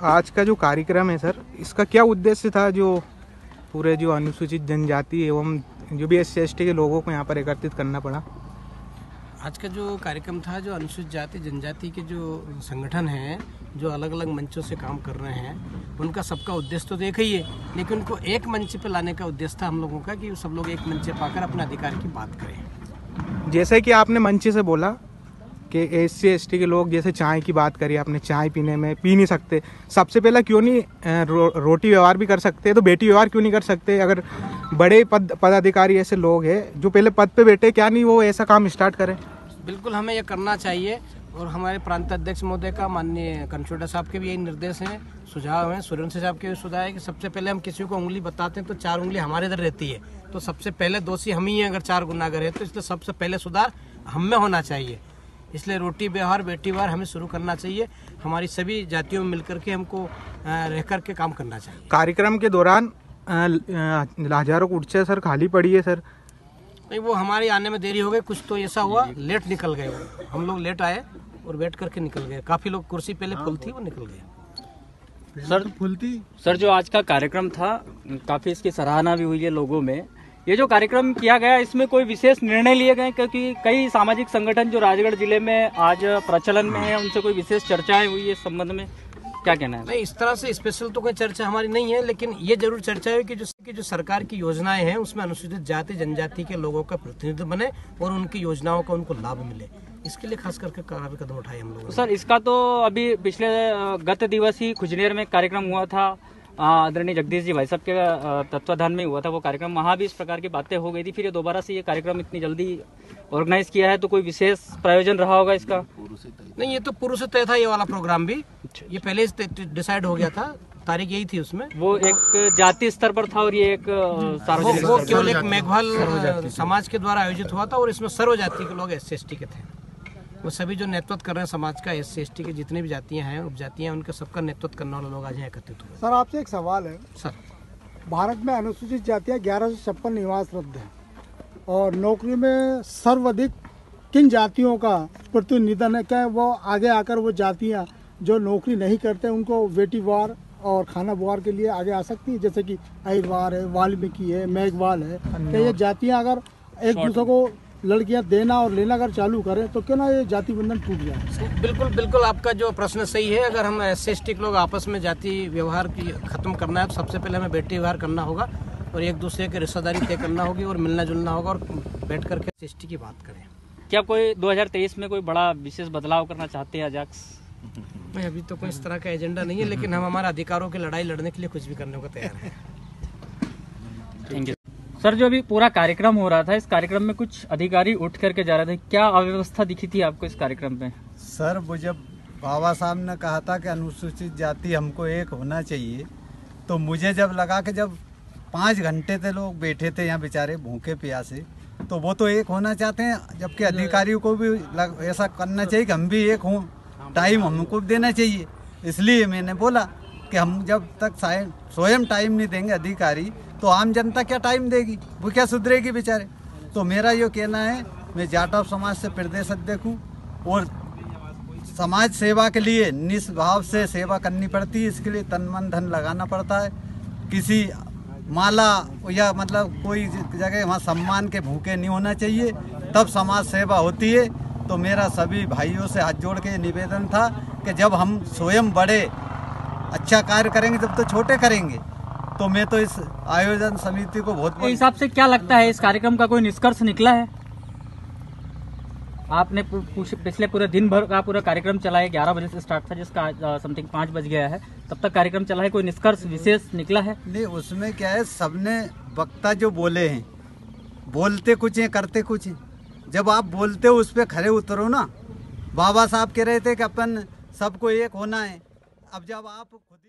आज का जो कार्यक्रम है सर, इसका क्या उद्देश्य था? जो पूरे जो अनुसूचित जनजाति एवं जो भी SC ST के लोगों को यहाँ पर एकत्रित करना पड़ा। आज का जो कार्यक्रम था, जो अनुसूचित जाति जनजाति के जो संगठन हैं, जो अलग अलग मंचों से काम कर रहे हैं, उनका सबका उद्देश्य तो एक ही है, लेकिन उनको एक मंच पे लाने का उद्देश्य था हम लोगों का कि सब लोग एक मंच पे पाकर अपने अधिकार की बात करें। जैसे कि आपने मंच से बोला कि SC ST के लोग जैसे चाय की बात करी, आपने चाय पीने में पी नहीं सकते, सबसे पहला क्यों नहीं रोटी व्यवहार भी कर सकते, तो बेटी व्यवहार क्यों नहीं कर सकते? अगर बड़े पदाधिकारी ऐसे लोग हैं जो पहले पद पे बैठे, क्या नहीं वो ऐसा काम स्टार्ट करें? बिल्कुल हमें यह करना चाहिए, और हमारे प्रांत अध्यक्ष महोदय का, माननीय कंचोटा साहब के भी यही निर्देश हैं, सुझाव हैं, सुरेंद्र साहब के भी सुझाव है कि सबसे पहले हम किसी को उंगली बताते हैं तो 4 उंगली हमारे इधर रहती है, तो सबसे पहले दोषी हम ही हैं अगर 4 गुनाहगार है तो, इसलिए सबसे पहले सुधार हम में होना चाहिए। इसलिए रोटी व्यवहार बेटी व्यवहार हमें शुरू करना चाहिए। हमारी सभी जातियों में मिलकर के हमको रह कर के काम करना चाहिए। कार्यक्रम के दौरान हजारों कुर्सियाँ सर खाली पड़ी है सर। नहीं, वो हमारे आने में देरी हो गई, कुछ तो ऐसा हुआ लेट निकल गए, हम लोग लेट आए और वेट करके निकल गए। काफी लोग, कुर्सी पहले फुल थी, वो निकल गए। सर फुल थी। सर जो आज का कार्यक्रम था, काफी इसकी सराहना भी हुई है लोगों में। ये जो कार्यक्रम किया गया, इसमें कोई विशेष निर्णय लिए गए? क्योंकि कई सामाजिक संगठन जो राजगढ़ जिले में आज प्रचलन में है, उनसे कोई विशेष चर्चाएं हुई इस संबंध में, क्या कहना है? नहीं, इस तरह से स्पेशल तो कोई चर्चा हमारी नहीं है, लेकिन ये जरूर चर्चा है कि जो सरकार की योजनाएं हैं उसमें अनुसूचित जाति जनजाति के लोगों का प्रतिनिधित्व बने और उनकी योजनाओं का उनको लाभ मिले, इसके लिए खास करके कदम उठाए हम लोग। सर इसका तो अभी पिछले गत दिवस ही खुजनेर में कार्यक्रम हुआ था, आदरणीय जगदीश जी भाई साहब के तत्वाधान में हुआ था वो कार्यक्रम, वहाँ भी इस प्रकार की बातें हो गई थी। फिर ये दोबारा से ये कार्यक्रम इतनी जल्दी ऑर्गेनाइज किया है, तो कोई विशेष प्रयोजन रहा होगा इसका? नहीं, ये तो पूर्व से तय था, ये वाला प्रोग्राम भी ये पहले डिसाइड हो गया था, तारीख यही थी उसमें। वो एक जाति स्तर पर था और ये एक सार्वजनिक, वो केवल एक मेघवाल समाज के द्वारा आयोजित हुआ था, और इसमें सर्व जाति के लोग SC ST के थे। वो सभी जो नेतृत्व कर रहे हैं समाज का, SC ST के जितने भी जातियां हैं, उपजातियां, उनका सबका नेतृत्व करने वाले लोग आज यहाँ एकत्रित हुए। सर आपसे एक सवाल है सर। भारत में अनुसूचित जातियां 1156 निवासरत हैं, और नौकरी में सर्वाधिक किन जातियों का प्रतिनिधित्व है? क्या वो आगे आकर वो जातियां जो नौकरी नहीं करते उनको बेटी वार और खाना बुआर के लिए आगे आ सकती है? जैसे कि अहिरवार है, वाल्मीकि है, मेघवाल है, क्या ये जातियां अगर एक दूसरे को लड़कियां देना और लेना अगर चालू करें तो क्यों ना ये जाति बंधन टूट जाए? बिल्कुल बिल्कुल, आपका जो प्रश्न सही है। अगर हम SC ST लोग आपस में जाति व्यवहार की खत्म करना है तो सबसे पहले हमें बेटी व्यवहार करना होगा और एक दूसरे की रिश्तेदारी तय करना होगी और मिलना जुलना होगा और बैठ करके SC ST की बात करें। क्या कोई 2023 में कोई बड़ा विशेष बदलाव करना चाहते हैं अजाक्स? नहीं, अभी तो कोई इस तरह का एजेंडा नहीं है, लेकिन हम हमारे अधिकारों की लड़ाई लड़ने के लिए कुछ भी करने को तैयार हैं। Thank you. सर जो अभी पूरा कार्यक्रम हो रहा था, इस कार्यक्रम में कुछ अधिकारी उठ करके जा रहे थे, क्या अव्यवस्था दिखी थी आपको इस कार्यक्रम में? सर वो जब बाबा साहब ने कहा था कि अनुसूचित जाति हमको एक होना चाहिए, तो मुझे जब लगा कि जब 5 घंटे थे लोग बैठे थे यहाँ बेचारे भूखे प्यासे, तो वो तो एक होना चाहते हैं, जबकि अधिकारियों को भी ऐसा करना चाहिए कि हम भी एक हों, टाइम हमको देना चाहिए। इसलिए मैंने बोला कि हम जब तक स्वयं टाइम नहीं देंगे अधिकारी, तो आम जनता क्या टाइम देगी, वो क्या सुधरेगी बेचारे। तो मेरा ये कहना है, मैं जाटव समाज से प्रदेश अध्यक्ष हूँ और समाज सेवा के लिए निस्भाव से सेवा करनी पड़ती है, इसके लिए तन मन धन लगाना पड़ता है। किसी माला या मतलब कोई जगह वहाँ सम्मान के भूखे नहीं होना चाहिए, तब समाज सेवा होती है। तो मेरा सभी भाइयों से हाथ जोड़ के निवेदन था कि जब हम स्वयं बड़े अच्छा कार्य करेंगे तब तो छोटे करेंगे। तो मैं तो इस आयोजन समिति को बहुत हिसाब से क्या लगता है, इस कार्यक्रम का कोई निष्कर्ष निकला है? आपने पिछले पूरे दिन भर का पूरा कार्यक्रम चला है, 11 बजे से स्टार्ट था, जिसका समथिंग 5 बज गया है, तब तक कार्यक्रम चला है, कोई निष्कर्ष विशेष निकला है? नहीं, उसमें क्या है, सबने वक्ता जो बोले हैं, बोलते कुछ हैं करते कुछ हैं। जब आप बोलते हो उस पर खरे उतरो ना। बाबा साहब कह रहे थे कि अपन सबको एक होना है, अब जब आप खुद